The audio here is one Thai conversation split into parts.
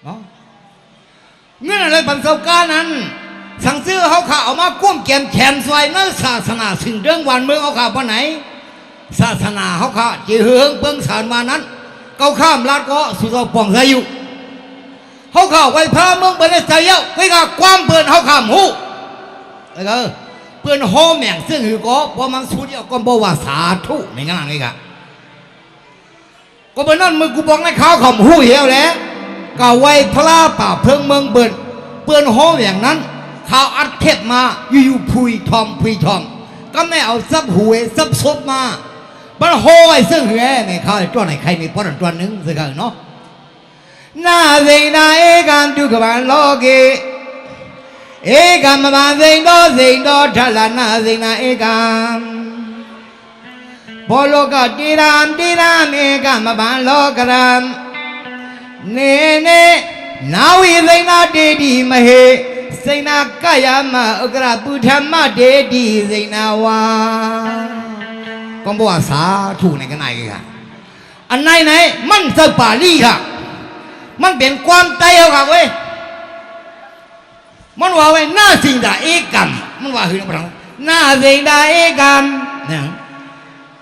เนาะเงื่อนอะไรบรรเทาการนั้นสั่งซื้อเขาข่าวเอามาก้มแกมแขนสวยนั่นศาสนาสิ่งเรื่องวันเมืองเขาข่าวปะไหนศาสนาเขาข่าวจีเฮืองเบิ้งสารมานั้นเก้าข้ามลาดก็สุดป่องใจอยู่เขาข่าวไว้พระเมืองเป็นใจเย้าไว้กับความเปิดเขาข่าวหูเพื่อนโฮแม่งซึ่งหือก็พอมันสุดเดียวก็บอกว่าสาธุในงานนี้ค่ะก็เป็นนั่นมือกูบอกในข้าวข่าวหูเหี้ยวแล้วก็ไว้พระป่าเพิ่งเมืองเปือนโฮอย่างนั้นข่าวอัดเทปมาอยู่พุยทอมก็ไม่เอาซับหวยซับซบมาบันโฮไอ้ซึ่งเฮ้ในข้าวตัวไหนใครมีป้อนตัวนึงสิกันเนาะนาเซนาเอกันดูกับบ้านโลกีเอกันมาบ้านเซนโดทัลนาเซนาเอกันพอโลกดีรามเอกันมาบ้านโลกรามเน่นาวิเซนาเดดีมาเฮเซนากายามาอุกราปุถัมมาเดดีเซนาวาก็บอกว่าสาธุในกันไหนกันอันไหนมันจะปาลีค่ะมันเป็นความตายเอาค่ะเว้ยมันว่าเว้ยน่าสิ่งใดเอกัมมันว่าคืออะไรน่าสิ่งใดเอกัมเนี่ย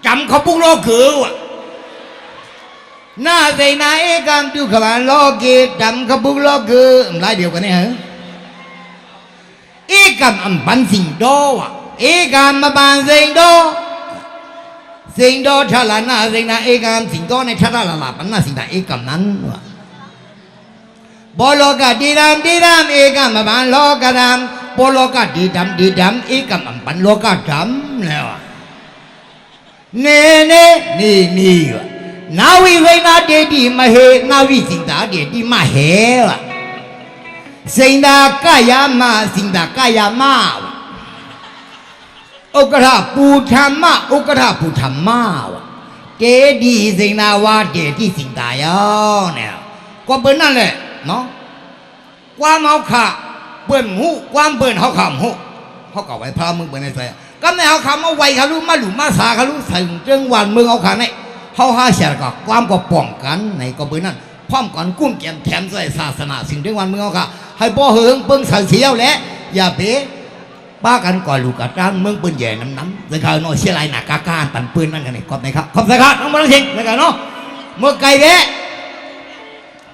จำเขาปุ๊กโลกือว่ะน่าสิ่งใดเอกัมดูขบานโลกีจำเขาปุ๊กโลกือมันไรเดียวกันเนี่ยเหรอเอกัมอันบันสิงโดว่ะเอกัมมาบันสิงโดทัลนาสิงนาเอกัมสิงโดในทัลลาปันน่าสิ่งใดเอกัมนั้นว่ะบอลกะดีดำเอกัมมาบันโลกะดำบอลกะดีดำเอกัมอันบันโลกะดำแล้วเน่นี่ว่ะนาวิเวนาเดดีมาเฮนาวิสิงดาเดดีมาเฮว่ะสิงดากายามาสิงดากายามาอุกราปูธรรมะอุกราปูธรรมะว่ะเดดีสิงดาวาเดดีสิงดายอเนี่ยก็เป็นนั่นแหละเนาะความเอาขาเปิ้นหูความเปิ้นเขาขำหูเขาก็ไว้พระมึงเปิ้นในใจก็ไม่เอาคำเอาไว้เขารู้มาหลุมมาสาเขารู้ถึงเรื่องวันมึงเอาขาในเขาหาเสียก็ความก็ป้องกันในก็เป็นนั่นพร้อมก่อนกุ้มแกมแถมใส่ศาสนาสิ่งเรื่องวันมึงเอาขาให้บ่เหิงเปิ้งใส่เสียวและอย่าเป๋ป้ากันก่อนลูกกระจ้างเมืองปืนใหญ่น้ำเลยเขาโน่เสียไรหนักกาตันปืนนั่นกันนี่ขอบไหนครับขอบใส่ครับน้องบอลสิงเลยกันเนาะเมื่อไก่แวะ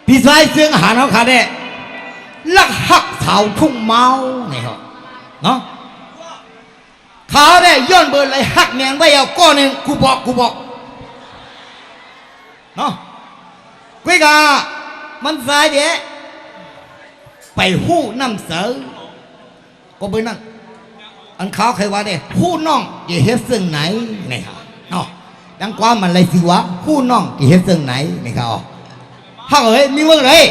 พี่ชายเสื่องอาหารเขาขาดเนี่ยลักหักเสาทุ่งเมาเนี่ยเหรอเนาะเขาเนี่ยย้อนเบอร์เลยหักแมงไว้เอาก้อนหนึ่งกูบอกเนาะกุยกามันสายเดี๋ยไปหู้น้ำเสือก็เป็นนั่นอันเขาใครว่าเนี่ยหู้น้องจะเฮ็ดซึ่งไหนเนี่ยเนาะดังความมันเลยสิวะหู้น้องจะเฮ็ดซึ่งไหนเนี่ยเขาฮักเอ้ยมีเมืองเลย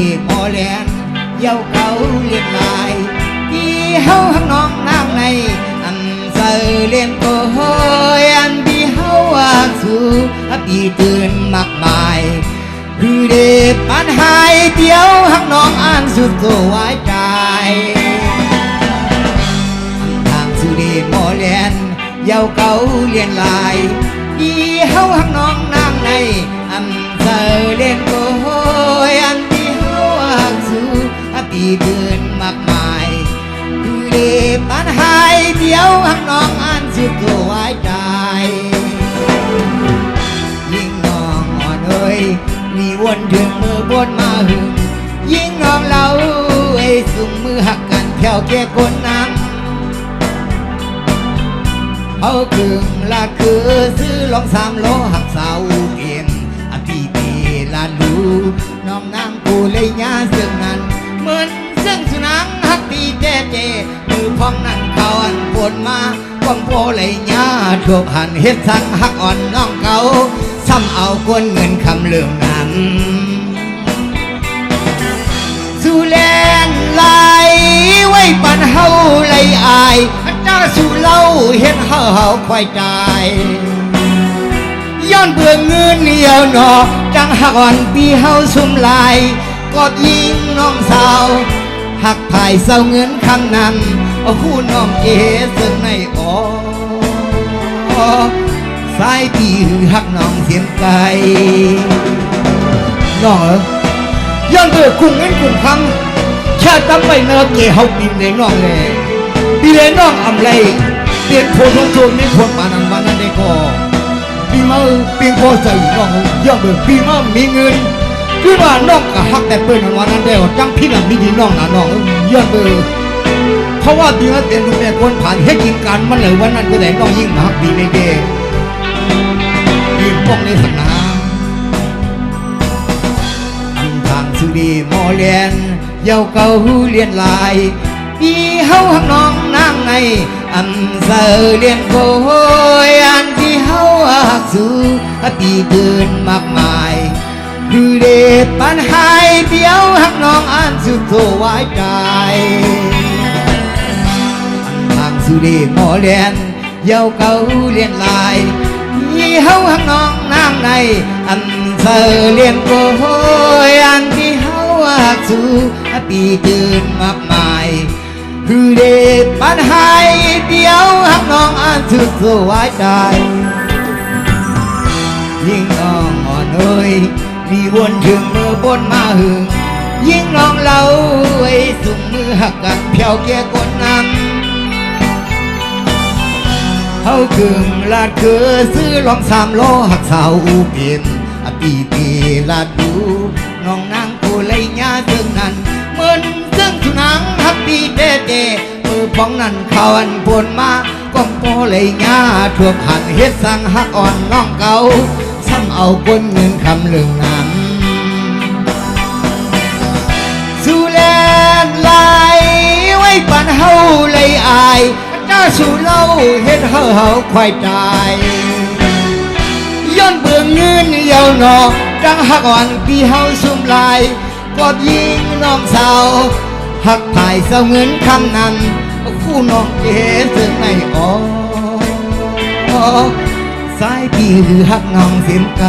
ดีพอแลนเย้าเขาเลียนลายที่เฮาหักน้องนางในอันเสือเลียนโกโฮยอันที่เฮาอาสู่ปีตื่นมากมายคือเด็กปันหายเดียวหักน้องอันสุดตัวไว้ใจทางสุดีพอแลนเย้าเขาเลียนลายที่เฮาหักน้องนางในอันเสือเลียนโกโฮยอันปีเดือนมากมายคือเด็กปันหายเดียวหักน้องอันสุดตัวไว้ใจยิ่งน้องอ่อนเอ้ยมีวนถึงมือบนมาหึงยิ่งน้องเราไอ้สุ่มมือหักกันแถวแก่คนนั้นเอาครึ่งละคือซื้อลอง3 โลหักเสาเอ็มอภิปีลาลูน้องนางกูเลยยาซึ่งนั้นเหมือนซึ่งสุนัขหักตีเจมือพองนั่นเขาอันปวดมาก้องโพเลยยา ถูกหันเฮ็ดสั่งหักอ่อนน้องเก่าซ้ำเอากวนเงินคำเรื่องนั้นสู่แลนไหลไว้ปันเฮาไหลอายจ้าสู่เล่าเฮ็ดเฮาควายใจย้อนเบื่อเงินเดียวหนอจังหักอ่อนปีเฮาซุ่มลายกอดยิงน้องสาวหักภายเศร้าเงินคำนั้นเอาคู่น้องเก๋ซึ่งในสายปีหักน้องเสียมไกลน้องย้อนเบื่อกุ้งเงินกุ้งคำชาติตั้งไปเนอเก๋เฮาปีนเลยน้องเลยปีเลยน้องอำไรเปลี่ยนโพทงโจนไม่ควรปานันวันนั้นได้ก็ปีมาเปลี่ยนโพใส่น้องย้อนเบื่อปีมามีเงินคือว่าน้องก็ฮักแต่เปิ้นวันนั้นเดียวจังพี่น่ะมีดีน้องน่ะน้องย้อนเบื่อเพราะว่าปีมาเป็นลูกแม่คนผ่านเฮ็ดกินการมันเลยวันนั้นก็ได้น้องยิ่งมาฮักปีในเด้ปีป้องในสนามอันทางสุดีหมอเลียนเยาเก่าเลียนลายปีเฮาฮักน้องนางในอันเสอเลียนโกยอันที่เฮาฮักสู่ปีเกินมากมายคือเด็ดปัญหาเดียวหักน้องอันสุดโทไว้ใจทางสุดีหมอเลียนเยาเก่าเลียนลายที่เฮาหักน้องนางในอันเสอเลียนโกยอันที่เฮาหักสู่ปีเกินมากมายคือเด็ดปัญหาเดียวหักน้องอันสุดโทไว้ใจยิ่งน้องอ่อนเอ้ยมีวนถึงมือบนมาหึงยิ่งน้องเล่าไว้สุ่มมือหักกันเพียวแก่คนนำเขากึ่งลาดเคือซื้อลอง3 ล้อหักสาวอูเปลี่ยนปีลาดดูน้องนางกูเลยญาซึ่งนั้นเหมือนซึ่งสุนังหักปีเตเตมือป้องนั้นเขาอันปวนมาก้มโปเลยญาถูกหันเฮ็ดสั่งหักอ่อนน้องเก่าซ้ำเอาคนเงินคำเรื่องนั้นสู่แลนไหลไว้ปันเฮาเลยอายจ้าสู่เล่าเฮ็ดเฮาควายใจย้อนเบื่อเงินเยาหนอจังหักอ่อนปีเฮาซุ่มลายกอดยิงน้องสาวหักถ่ายเศร้าเงินคำนั้นคู่น้องเก๋ซึ่งในสายปีหรือหักน้องเสียมไกล